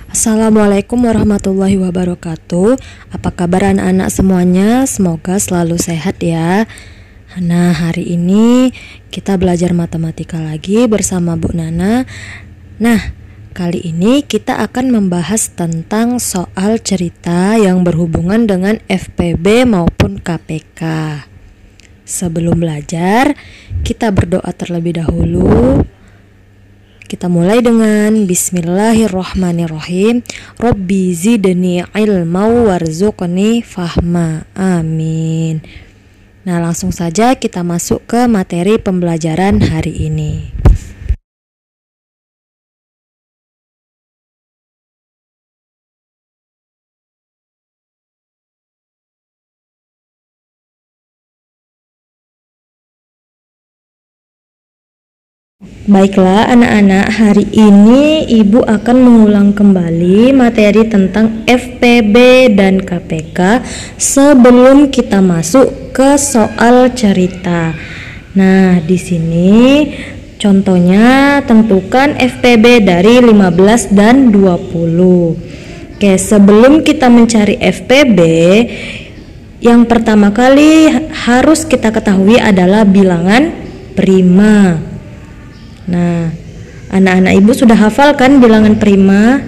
Assalamualaikum warahmatullahi wabarakatuh. Apa kabar anak-anak semuanya? Semoga selalu sehat ya. Nah, hari ini kita belajar matematika lagi bersama Bu Nana. Nah, kali ini kita akan membahas tentang soal cerita yang berhubungan dengan FPB maupun KPK. Sebelum belajar, kita berdoa terlebih dahulu. Kita mulai dengan Bismillahirrahmanirrahim. Rabbi zidni ilma warzuqni fahma. Amin. Nah, langsung saja kita masuk ke materi pembelajaran hari ini. Baiklah anak-anak, hari ini Ibu akan mengulang kembali materi tentang FPB dan KPK sebelum kita masuk ke soal cerita. Nah, di sini contohnya tentukan FPB dari 15 dan 20. Oke, sebelum kita mencari FPB, yang pertama kali harus kita ketahui adalah bilangan prima. Nah, anak-anak Ibu sudah hafal kan bilangan prima?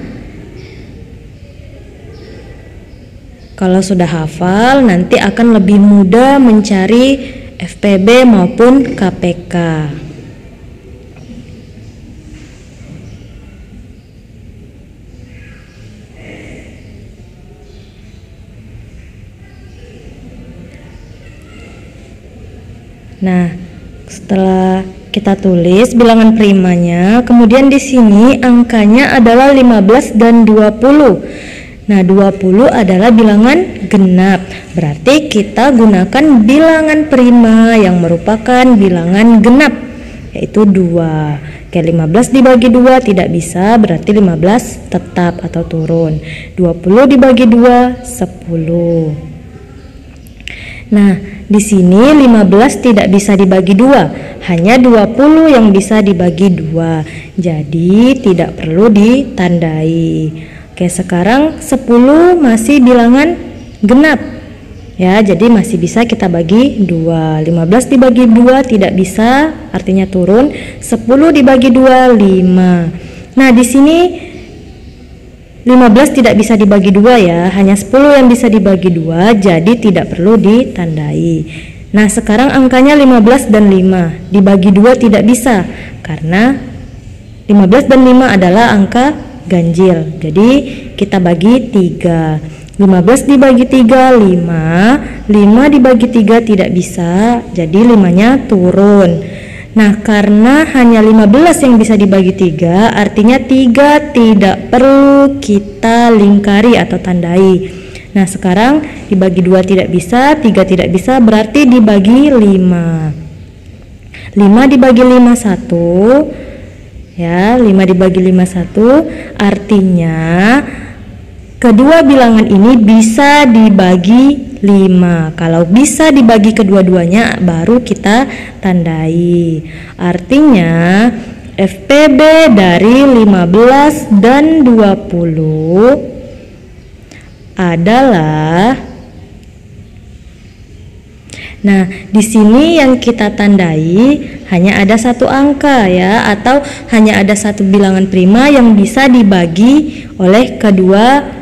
Kalau sudah hafal, nanti akan lebih mudah mencari FPB maupun KPK. Nah, setelah kita tulis bilangan primanya, kemudian di sini angkanya adalah 15 dan 20. Nah, 20 adalah bilangan genap. Berarti kita gunakan bilangan prima yang merupakan bilangan genap, yaitu 2. Oke, 15 dibagi 2 tidak bisa, berarti 15 tetap atau turun. 20 dibagi 2, 10. Nah, di sini 15 tidak bisa dibagi 2, hanya 20 yang bisa dibagi 2. Jadi tidak perlu ditandai. Oke, sekarang 10 masih bilangan genap. Ya, jadi masih bisa kita bagi 2. 15 dibagi 2 tidak bisa, artinya turun. 10 dibagi 2, 5. Nah, di sini 15 tidak bisa dibagi 2 ya, hanya 10 yang bisa dibagi 2, jadi tidak perlu ditandai. Nah, sekarang angkanya 15 dan 5, dibagi 2 tidak bisa, karena 15 dan 5 adalah angka ganjil, jadi kita bagi 3. 15 dibagi 3, 5, 5 dibagi 3 tidak bisa, jadi 5-nya turun. Nah, karena hanya 15 yang bisa dibagi 3, artinya 3 tidak perlu kita lingkari atau tandai. Nah, sekarang dibagi 2 tidak bisa, 3 tidak bisa, berarti dibagi 5. 5 dibagi 5, 1. Ya, 5 dibagi 5, 1. Artinya kedua bilangan ini bisa dibagi 5. Kalau bisa dibagi kedua-duanya baru kita tandai. Artinya FPB dari 15 dan 20 adalah, nah, di sini yang kita tandai hanya ada satu angka ya, atau hanya ada satu bilangan prima yang bisa dibagi oleh kedua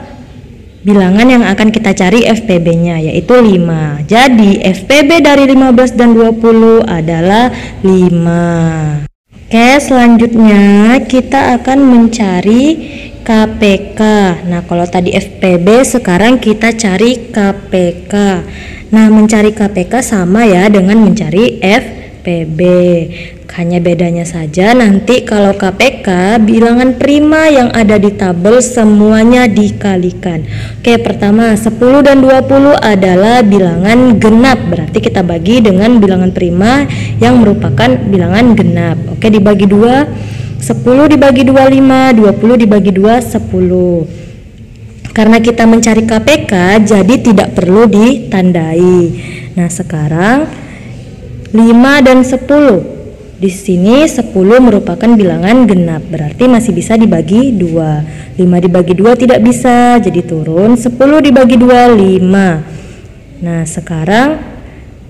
bilangan yang akan kita cari FPB-nya, yaitu 5. Jadi FPB dari 15 dan 20 adalah 5. Oke, selanjutnya kita akan mencari KPK. Nah, kalau tadi FPB, sekarang kita cari KPK. Nah, mencari KPK sama ya dengan mencari FPB. Hanya bedanya saja nanti kalau KPK bilangan prima yang ada di tabel semuanya dikalikan. Oke, pertama 10 dan 20 adalah bilangan genap, berarti kita bagi dengan bilangan prima yang merupakan bilangan genap. Oke, dibagi 2, 10 dibagi 2, 5, 20 dibagi 2, 10. Karena kita mencari KPK, jadi tidak perlu ditandai. Nah, sekarang 5 dan 10. Di sini 10 merupakan bilangan genap, berarti masih bisa dibagi 2. 5 dibagi 2 tidak bisa, jadi turun. 10 dibagi 2, 5. Nah, sekarang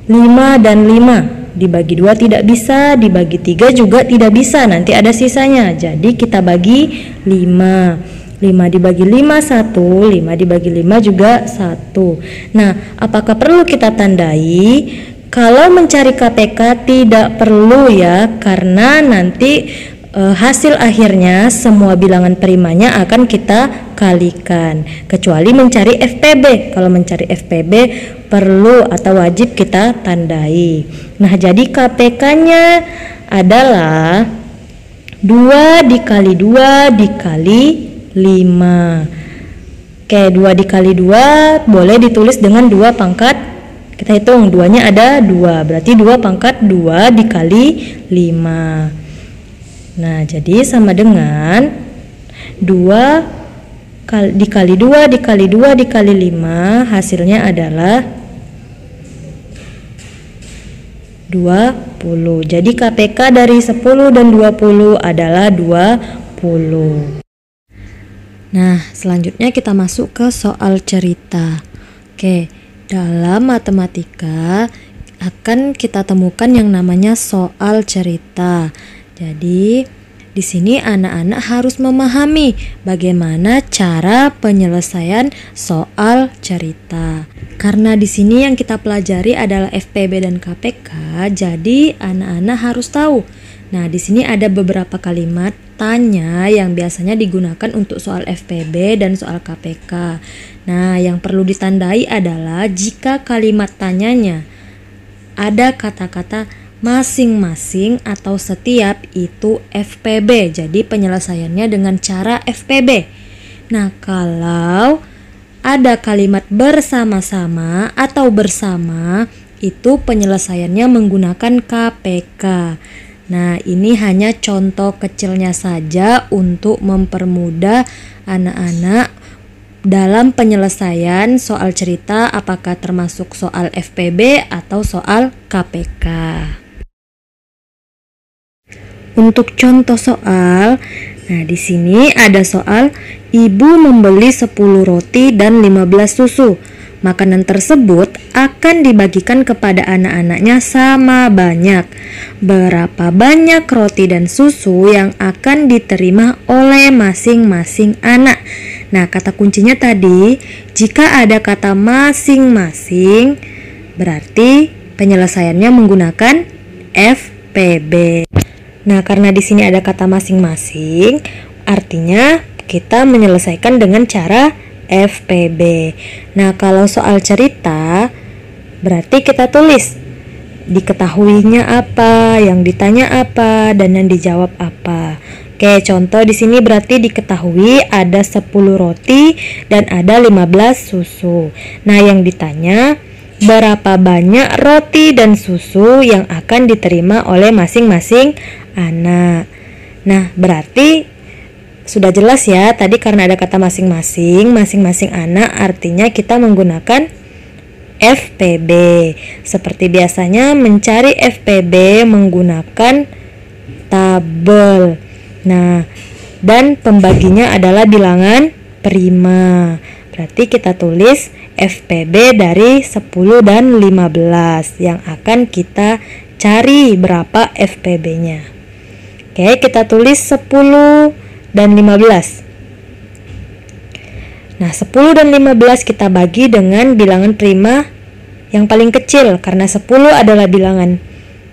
5 dan 5 dibagi 2 tidak bisa, dibagi 3 juga tidak bisa, nanti ada sisanya. Jadi kita bagi 5. 5 dibagi 5, 1. 5 dibagi 5 juga 1. Nah, apakah perlu kita tandai? Kalau mencari KPK tidak perlu ya, karena nanti hasil akhirnya semua bilangan primanya akan kita kalikan, kecuali mencari FPB. Kalau mencari FPB perlu atau wajib kita tandai. Nah, jadi KPK-nya adalah 2 dikali 2 dikali 5. Oke, 2 dikali 2 boleh ditulis dengan 2 pangkat. Kita hitung, 2-nya ada 2, berarti 2 pangkat 2 dikali 5. Nah, jadi sama dengan 2 dikali 2 dikali 2 dikali 5, hasilnya adalah 20. Jadi KPK dari 10 dan 20 adalah 20. Nah, selanjutnya kita masuk ke soal cerita. Oke, dalam matematika akan kita temukan yang namanya soal cerita. Jadi, di sini anak-anak harus memahami bagaimana cara penyelesaian soal cerita. Karena di sini yang kita pelajari adalah FPB dan KPK, jadi anak-anak harus tahu. Nah, di sini ada beberapa kalimat tanya yang biasanya digunakan untuk soal FPB dan soal KPK. Nah, yang perlu ditandai adalah jika kalimat tanyanya ada kata-kata masing-masing atau setiap, itu FPB. Jadi penyelesaiannya dengan cara FPB. Nah, kalau ada kalimat bersama-sama atau bersama, itu penyelesaiannya menggunakan KPK. Nah, ini hanya contoh kecilnya saja untuk mempermudah anak-anak dalam penyelesaian soal cerita, apakah termasuk soal FPB atau soal KPK. Untuk contoh soal, nah di sini ada soal ibu membeli 10 roti dan 15 susu. Makanan tersebut akan dibagikan kepada anak-anaknya sama banyak. Berapa banyak roti dan susu yang akan diterima oleh masing-masing anak? Nah, kata kuncinya tadi, jika ada kata masing-masing, berarti penyelesaiannya menggunakan FPB. Nah, karena di sini ada kata masing-masing, artinya kita menyelesaikan dengan cara FPB. Nah, kalau soal cerita, berarti kita tulis diketahuinya apa, yang ditanya apa, dan yang dijawab apa. Oke, contoh di sini berarti diketahui ada 10 roti dan ada 15 susu. Nah, yang ditanya berapa banyak roti dan susu yang akan diterima oleh masing-masing anak. Nah, berarti sudah jelas ya, tadi karena ada kata masing-masing, masing-masing anak artinya kita menggunakan FPB. Seperti biasanya mencari FPB menggunakan tabel. Nah, dan pembaginya adalah bilangan prima. Berarti kita tulis FPB dari 10 dan 15 yang akan kita cari berapa FPB-nya. Oke, kita tulis 10 dan 15. Nah, 10 dan 15 kita bagi dengan bilangan prima yang paling kecil. Karena 10 adalah bilangan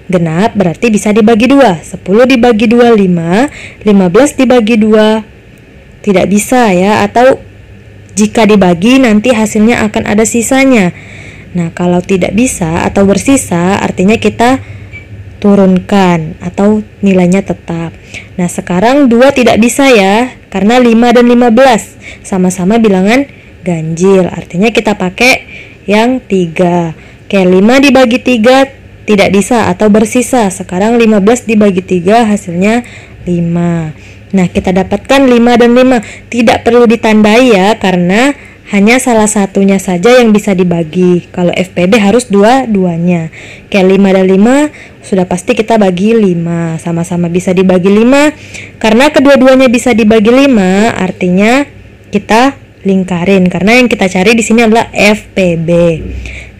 genap, berarti bisa dibagi 2. 10 dibagi 2, 5. 15 dibagi 2 tidak bisa ya, atau jika dibagi nanti hasilnya akan ada sisanya. Nah, kalau tidak bisa atau bersisa, artinya kita turunkan atau nilainya tetap. Nah, sekarang 2 tidak bisa ya, karena 5 dan 15 sama-sama bilangan ganjil, artinya kita pakai yang 3. Oke, 5 dibagi 3 tidak bisa atau bersisa. Sekarang 15 dibagi 3 hasilnya 5. Nah, kita dapatkan 5 dan 5. Tidak perlu ditandai ya, karena hanya salah satunya saja yang bisa dibagi. Kalau FPB harus dua-duanya. Kayak 5 dan 5 sudah pasti kita bagi 5. Sama-sama bisa dibagi 5. Karena kedua-duanya bisa dibagi 5, artinya kita lingkarin. Karena yang kita cari di sini adalah FPB.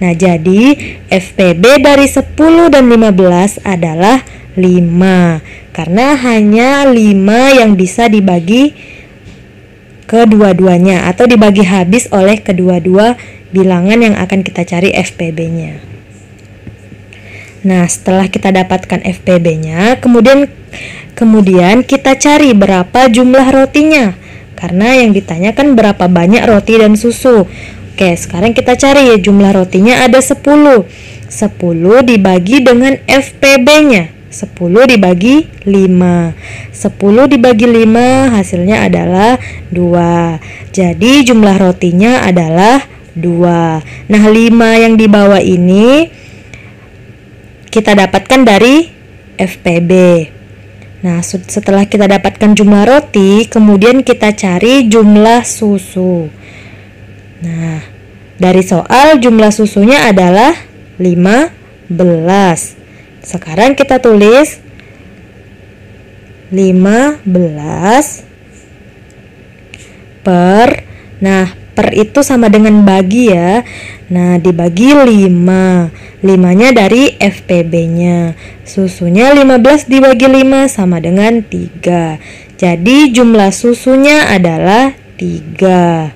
Nah, jadi FPB dari 10 dan 15 adalah 5. Karena hanya 5 yang bisa dibagi kedua-duanya atau dibagi habis oleh kedua-dua bilangan yang akan kita cari FPB-nya. Nah, setelah kita dapatkan FPB-nya, kemudian kita cari berapa jumlah rotinya. Karena yang ditanyakan berapa banyak roti dan susu. Oke, sekarang kita cari ya, jumlah rotinya ada 10. 10 dibagi dengan FPB-nya. 10 dibagi 5. 10 dibagi 5 hasilnya adalah 2. Jadi jumlah rotinya adalah 2. Nah, 5 yang di bawah ini kita dapatkan dari FPB. Nah, setelah kita dapatkan jumlah roti, kemudian kita cari jumlah susu. Nah, dari soal jumlah susunya adalah 15. Sekarang kita tulis 15 per, nah per itu sama dengan bagi ya. Nah, dibagi 5. 5-nya dari FPB-nya. Susunya 15 dibagi 5 sama dengan 3. Jadi jumlah susunya adalah 3.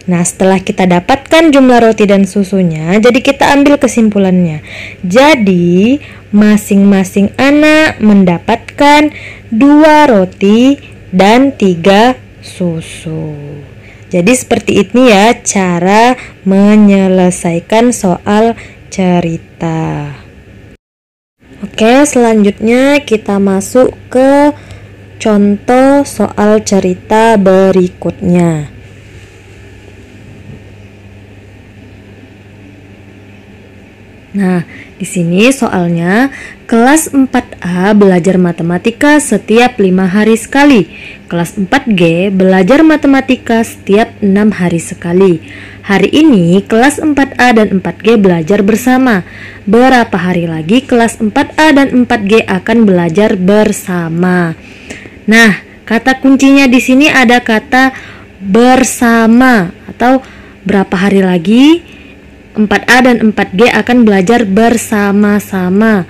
Nah, setelah kita dapatkan jumlah roti dan susunya, jadi kita ambil kesimpulannya. Jadi, masing-masing anak mendapatkan 2 roti dan 3 susu. Jadi seperti ini ya cara menyelesaikan soal cerita. Oke, selanjutnya kita masuk ke contoh soal cerita berikutnya. Nah, di sini soalnya kelas 4A belajar matematika setiap 5 hari sekali. Kelas 4G belajar matematika setiap 6 hari sekali. Hari ini kelas 4A dan 4G belajar bersama. Berapa hari lagi kelas 4A dan 4G akan belajar bersama? Nah, kata kuncinya di sini ada kata bersama atau berapa hari lagi 4A dan 4G akan belajar bersama-sama.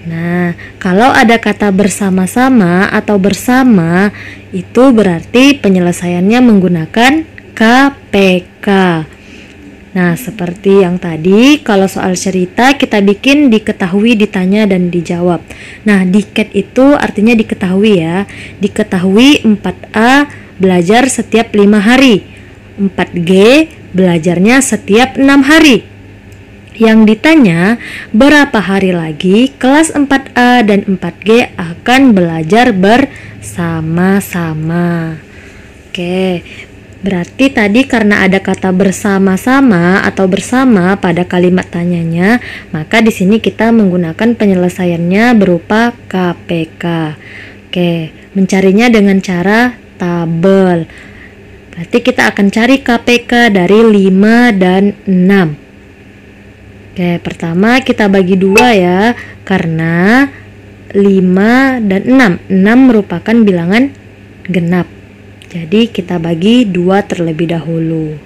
Nah, kalau ada kata bersama-sama atau bersama, itu berarti penyelesaiannya menggunakan KPK. Nah, seperti yang tadi, kalau soal cerita kita bikin diketahui, ditanya, dan dijawab. Nah, diket itu artinya diketahui ya. Diketahui 4A belajar setiap 5 hari. 4G belajarnya setiap 6 hari. Yang ditanya, berapa hari lagi kelas 4A dan 4G akan belajar bersama-sama? Oke, berarti tadi karena ada kata bersama-sama atau bersama pada kalimat tanyanya, maka di sini kita menggunakan penyelesaiannya berupa KPK. Oke, mencarinya dengan cara tabel. Berarti kita akan cari KPK dari 5 dan 6. Oke, pertama kita bagi 2 ya, karena 5 dan 6. 6 merupakan bilangan genap. Jadi kita bagi 2 terlebih dahulu.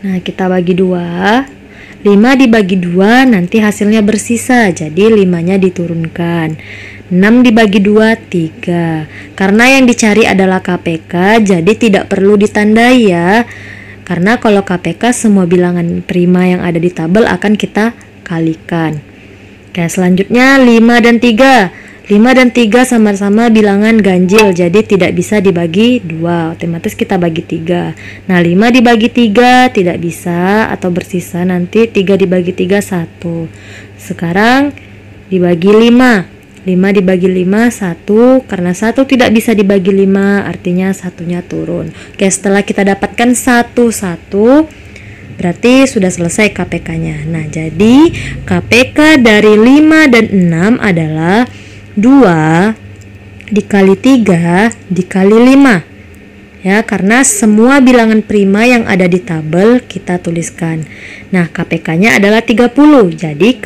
Nah, kita bagi 2. 5 dibagi 2 nanti hasilnya bersisa, jadi 5-nya diturunkan. 6 dibagi 2, 3. Karena yang dicari adalah KPK, jadi tidak perlu ditandai ya. Karena kalau KPK semua bilangan prima yang ada di tabel akan kita kalikan. Oke, selanjutnya 5 dan 3. 5 dan 3 sama-sama bilangan ganjil, jadi tidak bisa dibagi 2. Otomatis kita bagi 3. Nah, 5 dibagi 3 tidak bisa atau bersisa, nanti 3 dibagi 3, 1. Sekarang dibagi 5. 5 dibagi 5, 1. Karena 1 tidak bisa dibagi 5, artinya satunya turun. Oke, setelah kita dapatkan 1, berarti sudah selesai KPK-nya. Nah, jadi KPK dari 5 dan 6 adalah 2 dikali 3 dikali 5. Ya, karena semua bilangan prima yang ada di tabel kita tuliskan. Nah, KPK-nya adalah 30. Jadi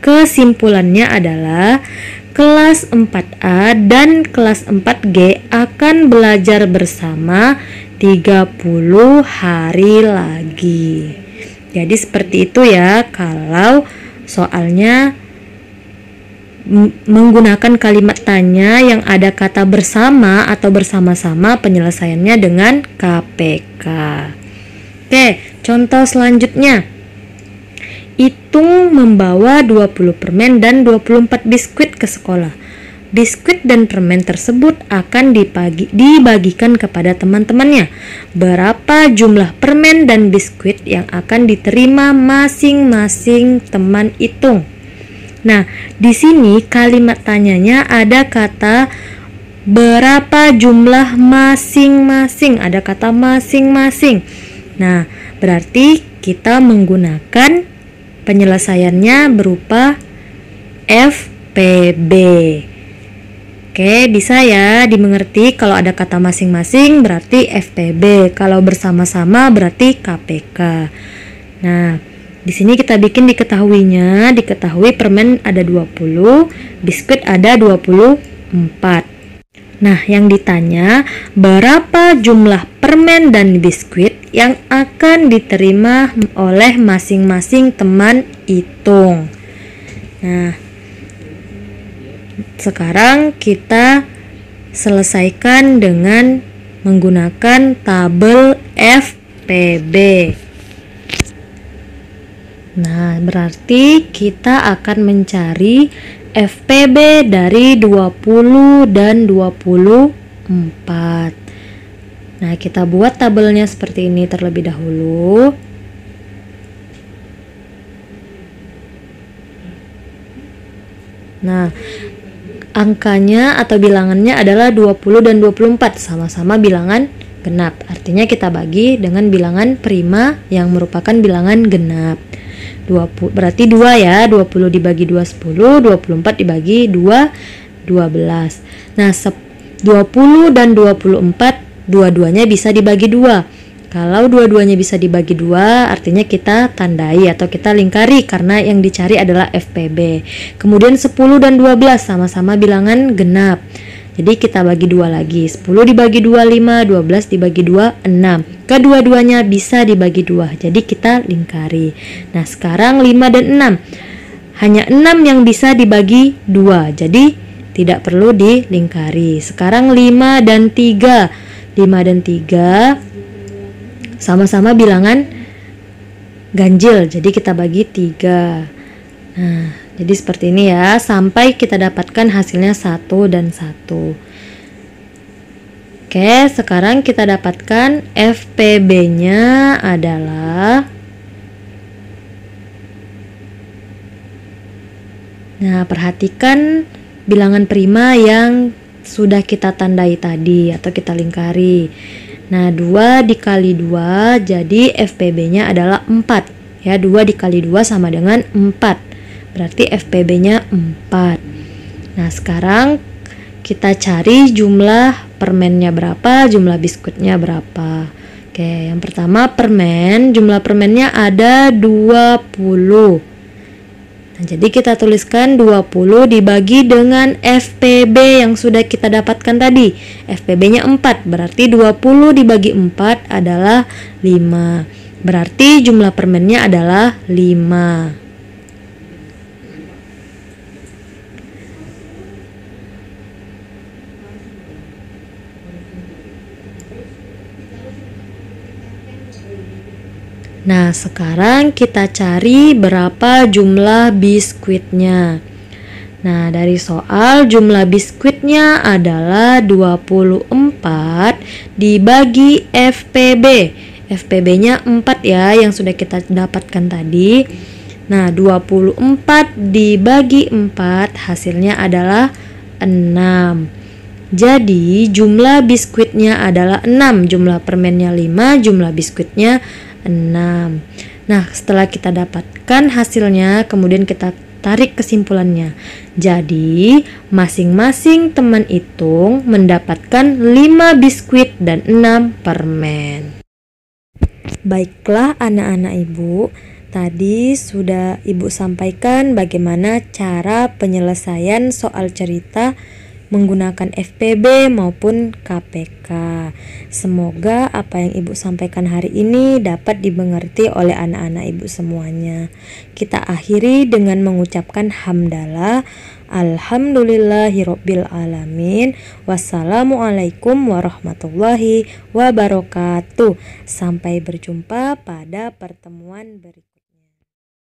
kesimpulannya adalah kelas 4A dan kelas 4G akan belajar bersama 30 hari lagi. Jadi seperti itu ya kalau soalnya menggunakan kalimat tanya yang ada kata bersama atau bersama-sama, penyelesaiannya dengan KPK. Oke, contoh selanjutnya. Hitung membawa 20 permen dan 24 biskuit ke sekolah. Biskuit dan permen tersebut akan dibagikan kepada teman-temannya. Berapa jumlah permen dan biskuit yang akan diterima masing-masing teman? Hitung. Nah, di sini kalimat tanyanya ada kata berapa jumlah masing-masing, ada kata masing-masing. Nah, berarti kita menggunakan penyelesaiannya berupa FPB. Oke, bisa ya dimengerti kalau ada kata masing-masing berarti FPB, kalau bersama-sama berarti KPK. Nah, di sini kita bikin diketahuinya, diketahui permen ada 20, biskuit ada 24. Nah, yang ditanya berapa jumlah permen dan biskuit yang akan diterima oleh masing-masing teman? Hitung. Nah, sekarang kita selesaikan dengan menggunakan tabel FPB. Nah, berarti kita akan mencari FPB dari 20 dan 24. Nah, kita buat tabelnya seperti ini terlebih dahulu. Nah, angkanya atau bilangannya adalah 20 dan 24, sama-sama bilangan genap. Artinya kita bagi dengan bilangan prima yang merupakan bilangan genap. 20 berarti 2 ya, 20 dibagi 2 10, 24 dibagi 2 12. Nah, 20 dan 24 dua-duanya bisa dibagi 2. Kalau dua-duanya bisa dibagi 2, artinya kita tandai atau kita lingkari karena yang dicari adalah FPB. Kemudian 10 dan 12 sama-sama bilangan genap. Jadi kita bagi 2 lagi. 10 dibagi 2 5, 12 dibagi 2 6. Kedua-duanya bisa dibagi 2. Jadi kita lingkari. Nah, sekarang 5 dan 6. Hanya 6 yang bisa dibagi 2. Jadi tidak perlu dilingkari. Sekarang 5 dan 3. 5 dan 3 sama-sama bilangan ganjil, jadi kita bagi 3. Nah, jadi seperti ini ya, sampai kita dapatkan hasilnya 1 dan 1. Oke, sekarang kita dapatkan FPB-nya adalah, nah, perhatikan bilangan prima yang sudah kita tandai tadi atau kita lingkari. Nah, 2 dikali 2, jadi FPB-nya adalah 4. Ya, 2 dikali 2 sama dengan 4. Berarti FPB-nya 4. Nah, sekarang kita cari jumlah permennya berapa, jumlah biskuitnya berapa. Oke, yang pertama permen, jumlah permennya ada 20. Nah, jadi kita tuliskan 20 dibagi dengan FPB yang sudah kita dapatkan tadi. FPB-nya 4, berarti 20 dibagi 4 adalah 5. Berarti jumlah permennya adalah 5. Nah, sekarang kita cari berapa jumlah biskuitnya. Nah, dari soal jumlah biskuitnya adalah 24 dibagi FPB. FPB-nya 4 ya, yang sudah kita dapatkan tadi. Nah, 24 dibagi 4 hasilnya adalah 6. Jadi, jumlah biskuitnya adalah 6, jumlah permennya 5, jumlah biskuitnya 6. Nah, setelah kita dapatkan hasilnya, kemudian kita tarik kesimpulannya. Jadi, masing-masing teman hitung mendapatkan 5 biskuit dan 6 permen. Baiklah anak-anak ibu, tadi sudah ibu sampaikan bagaimana cara penyelesaian soal cerita menggunakan FPB maupun KPK. Semoga apa yang ibu sampaikan hari ini dapat dimengerti oleh anak-anak ibu semuanya. Kita akhiri dengan mengucapkan hamdalah. Alhamdulillahirabbil alamin. Wassalamualaikum warahmatullahi wabarakatuh. Sampai berjumpa pada pertemuan berikutnya.